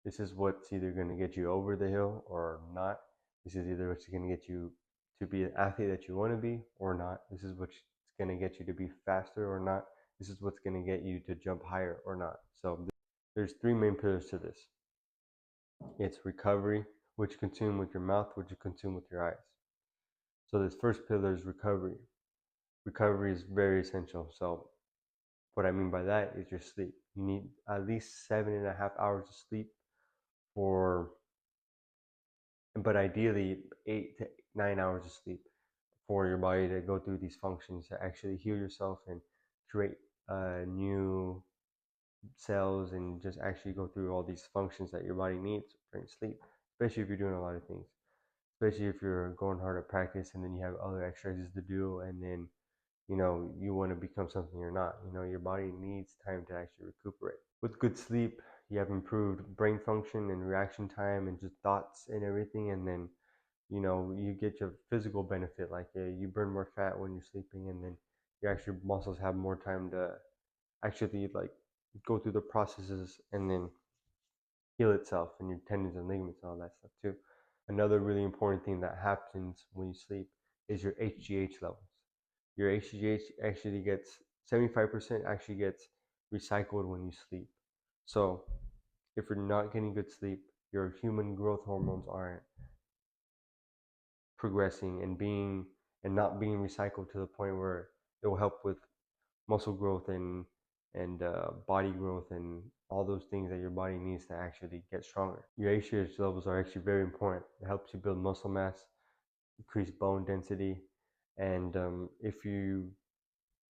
This is what's either going to get you over the hill or not. This is either what's going to get you to be an athlete that you want to be or not. This is what's going to get you to be faster or not. This is what's going to get you to jump higher or not. So there's three main pillars to this. It's recovery, which you consume with your mouth, which you consume with your eyes. So this first pillar is recovery. Recovery is very essential. So what I mean by that is your sleep. You need at least 7.5 hours of sleep for, but ideally 8 to 9 hours of sleep for your body to go through these functions to actually heal yourself and create new cells and just actually go through all these functions that your body needs during sleep, especially if you're doing a lot of things, especially if you're going hard at practice and then you have other exercises to do and then you want to become something you're not. Your body needs time to actually recuperate. With good sleep, you have improved brain function and reaction time and just thoughts and everything. And then, you get your physical benefit. Like you burn more fat when you're sleeping, and then your actual muscles have more time to actually like go through the processes and then heal itself and your tendons and ligaments and all that stuff too. Another really important thing that happens when you sleep is your HGH levels. Your HGH actually gets 75% actually gets recycled when you sleep. So if you're not getting good sleep, your human growth hormones aren't progressing and not being recycled to the point where it will help with muscle growth and body growth and all those things that your body needs to actually get stronger. Your HGH levels are actually very important. It helps you build muscle mass, increase bone density, and if you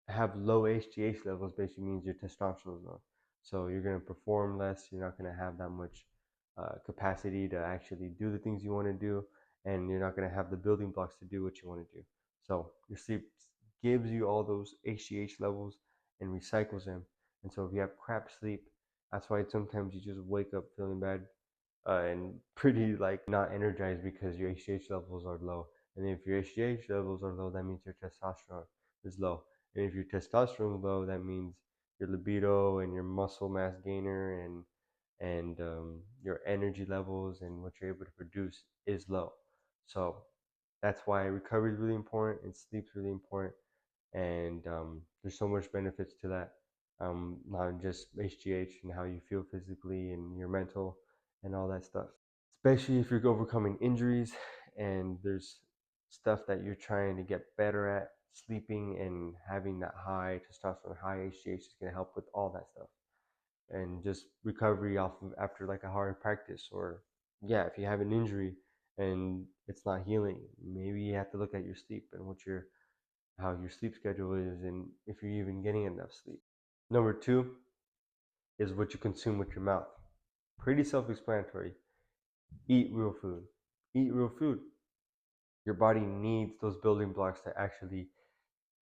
have low HGH levels, basically means your testosterone is low. So you're going to perform less. You're not going to have that much capacity to actually do the things you want to do, and you're not going to have the building blocks to do what you want to do. So your sleep gives you all those HGH levels and recycles them. And so if you have crap sleep, that's why sometimes you just wake up feeling bad and pretty like not energized because your HGH levels are low. And if your HGH levels are low, that means your testosterone is low. And if your testosterone is low, that means your libido and your muscle mass gainer and your energy levels and what you're able to produce is low. So that's why recovery is really important and sleep's really important. And there's so much benefits to that. Not just HGH and how you feel physically and your mental and all that stuff. Especially if you're overcoming injuries and there's stuff that you're trying to get better at, sleeping and having that high testosterone, high HGH is going to help with all that stuff. And just recovery off of after like a hard practice, or yeah, if you have an injury and it's not healing, maybe you have to look at your sleep and how your sleep schedule is and if you're even getting enough sleep. Number two is what you consume with your mouth. Pretty self-explanatory. Eat real food. Eat real food. Your body needs those building blocks to actually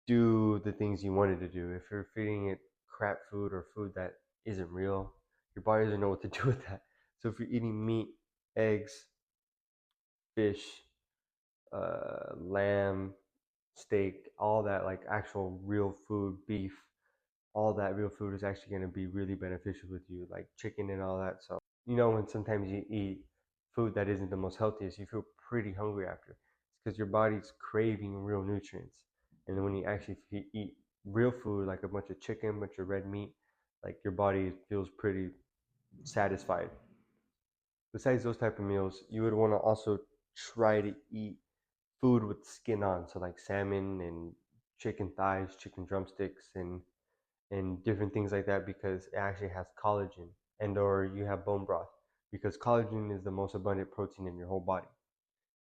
do the things you wanted to do. If you're feeding it crap food or food that isn't real, your body doesn't know what to do with that. So if you're eating meat, eggs, fish, lamb, steak, all that like actual real food, beef, all that real food is actually going to be really beneficial with you, like chicken and all that. So, when sometimes you eat food that isn't the most healthiest, you feel pretty hungry after. It's because your body's craving real nutrients. And then when you actually eat real food, like a bunch of chicken, a bunch of red meat, like your body feels pretty satisfied. Besides those type of meals, you would want to also try to eat food with skin on, so like salmon and chicken thighs, chicken drumsticks, and different things like that because it actually has collagen, and or you have bone broth because collagen is the most abundant protein in your whole body.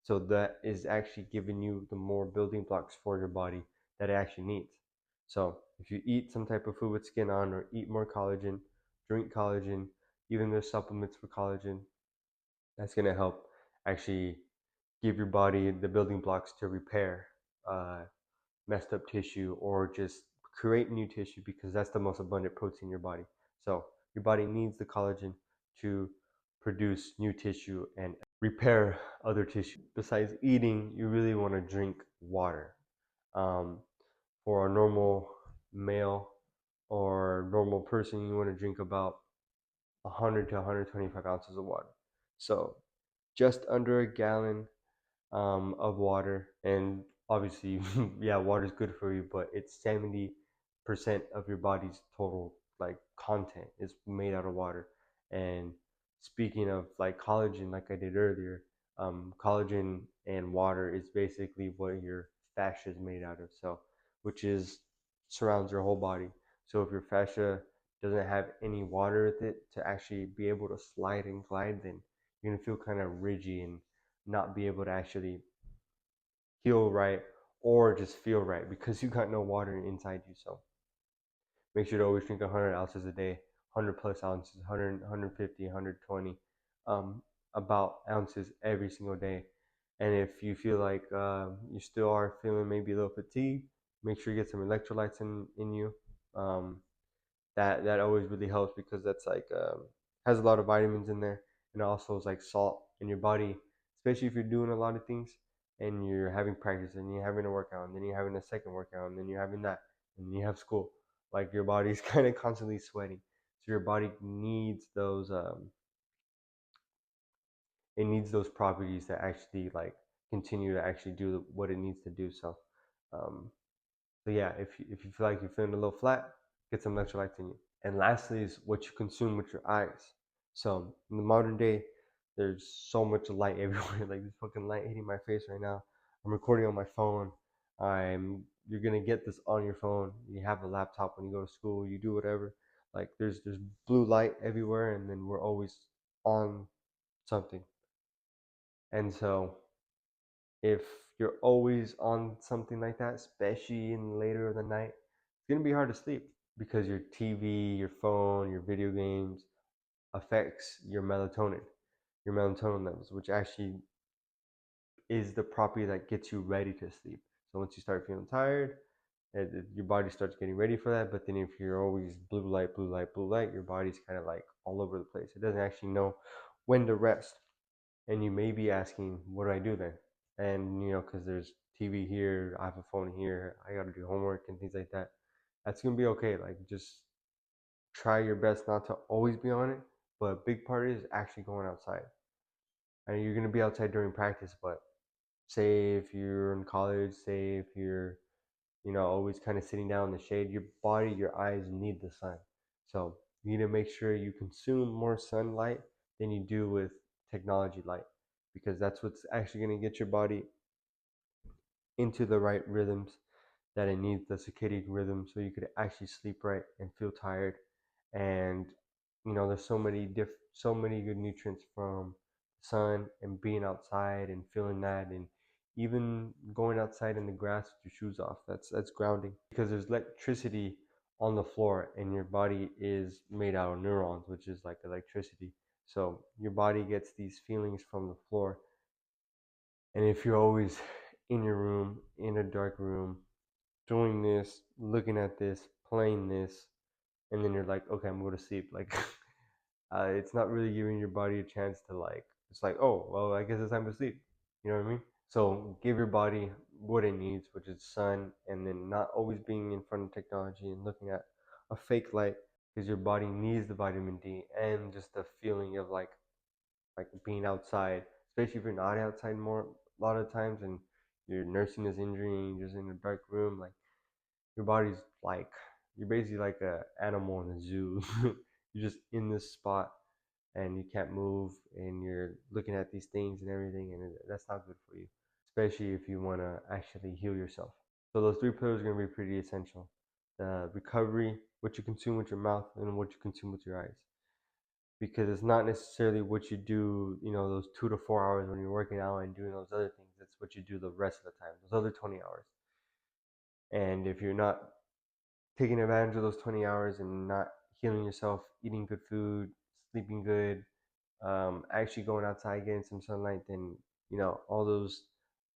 So that is actually giving you the more building blocks for your body that it actually needs. So if you eat some type of food with skin on or eat more collagen, drink collagen, even there's supplements for collagen, that's going to help actually give your body the building blocks to repair uh, messed up tissue or just create new tissue because that's the most abundant protein in your body. So your body needs the collagen to produce new tissue and repair other tissue. Besides eating, you really want to drink water. Um, for a normal male or normal person, you want to drink about 100 to 125 ounces of water. So just under a gallon of water. And obviously, yeah, water is good for you, but it's 70% of your body's total like content is made out of water. And speaking of like collagen, like I did earlier, collagen and water is basically what your fascia is made out of. So, which is surrounds your whole body. So if your fascia doesn't have any water with it to actually be able to slide and glide, then you're gonna feel kind of rigid and not be able to actually heal right or just feel right because you got no water inside you. So make sure to always drink 100 ounces a day, 100 plus ounces, 100, 150, 120, about ounces every single day. And if you feel like you still are feeling maybe a little fatigued, make sure you get some electrolytes in you. Um, that always really helps because that's like has a lot of vitamins in there, and also is like salt in your body, especially if you're doing a lot of things and you're having practice and you're having a workout and then you're having a second workout and then you're having that and then you have school. Like your body's kind of constantly sweating, so your body needs those it needs those properties to actually like continue to actually do what it needs to do. So um, so yeah, if you feel like you're feeling a little flat, get some electrolytes in you. And lastly is what you consume with your eyes. So in the modern day, there's so much light everywhere. Like this fucking light hitting my face right now. I'm recording on my phone. You're gonna get this on your phone. You have a laptop when you go to school. You do whatever. Like there's blue light everywhere, and then we're always on something. And so if you're always on something like that, especially in later in the night, it's gonna be hard to sleep because your TV, your phone, your video games affects your melatonin levels, which actually is the property that gets you ready to sleep. So once you start feeling tired, your body starts getting ready for that. But then if you're always blue light, blue light, blue light, your body's kind of like all over the place. It doesn't actually know when to rest. And you may be asking, what do I do then? And because there's TV here, I have a phone here, I got to do homework and things like that. That's gonna be okay. Like just try your best not to always be on it. But a big part is actually going outside. And you're gonna be outside during practice, but say if you're in college, say if you're always kind of sitting down in the shade, your body, your eyes need the sun. So you need to make sure you consume more sunlight than you do with technology light, because that's what's actually going to get your body into the right rhythms that it needs, the circadian rhythm, so you could actually sleep right and feel tired. And there's so many good nutrients from sun and being outside and feeling that, and even going outside in the grass with your shoes off. That's grounding because there's electricity on the floor, and your body is made out of neurons, which is like electricity. So your body gets these feelings from the floor. And if you're always in your room, in a dark room, doing this, looking at this, playing this, and then you're like, okay, I'm going to sleep. Like, it's not really giving your body a chance to like. It's like, oh, well, I guess it's time to sleep. You know what I mean? So give your body what it needs, which is sun, and then not always being in front of technology and looking at a fake light, because your body needs the vitamin D and just the feeling of like being outside, especially if you're not outside more a lot of times and you're nursing this injury and you're just in a dark room. Like your body's like you're basically like a animal in a zoo. You're just in this spot and you can't move and you're looking at these things and everything, and that's not good for you, especially if you want to actually heal yourself. So those three pillars are going to be pretty essential: the recovery, what you consume with your mouth, and what you consume with your eyes, because it's not necessarily what you do, those 2 to 4 hours when you're working out and doing those other things. It's what you do the rest of the time, those other 20 hours. And if you're not taking advantage of those 20 hours and not healing yourself, eating good food, sleeping good, actually going outside, getting some sunlight, then, all those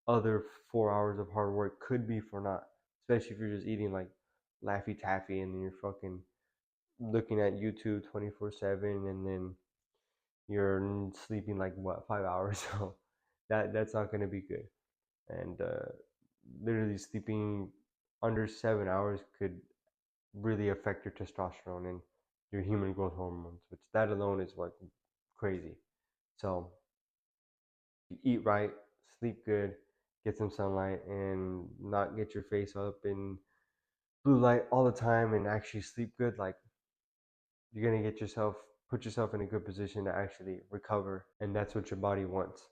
other 4 hours of hard work could be for naught, especially if you're just eating like Laffy Taffy and then you're fucking looking at YouTube 24/7, and then you're sleeping like what 5 hours. So that's not going to be good. And literally sleeping under 7 hours could really affect your testosterone. And your human growth hormones, which that alone is what crazy. So you eat right, sleep good, get some sunlight, and not get your face up in blue light all the time, and actually sleep good. Like, you're gonna put yourself in a good position to actually recover, and that's what your body wants.